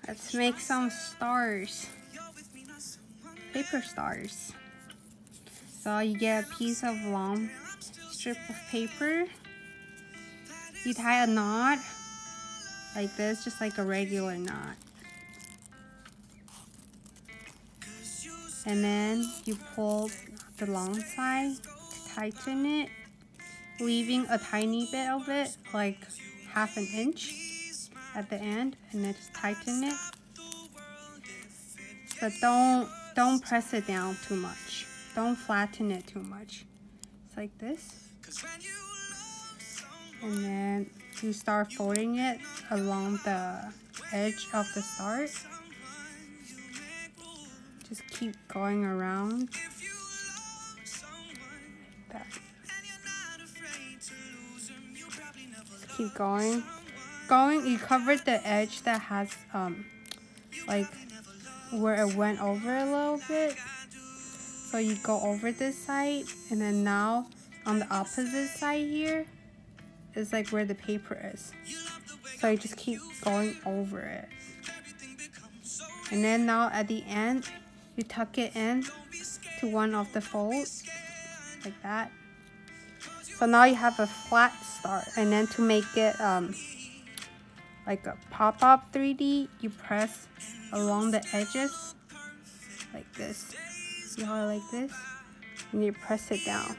Let's make some stars. Paper stars. So you get a piece of long strip of paper. You tie a knot like this, just like a regular knot. And then you pull the long side to tighten it, leaving a tiny bit of it, like half an inch at the end, and then just tighten it. But don't press it down too much. Don't flatten it too much. It's like this. And then you start folding it along the edge of the start. Just keep going around. Like that. Just keep going. You covered the edge that has like where it went over a little bit. So you go over this side, and then now on the opposite side here is like where the paper is. So you just keep going over it. And then now at the end, you tuck it in to one of the folds, like that. So now you have a flat start. And then to make it like a pop-up 3D, you press along the edges like this. See how like this? And you press it down.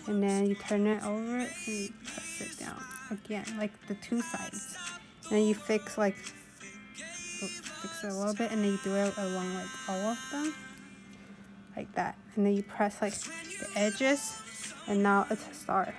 And then you turn it over and you press it down again, like the two sides. And then you fix it a little bit, and then you do it along like all of them, like that. And then you press like the edges, and now it's a star.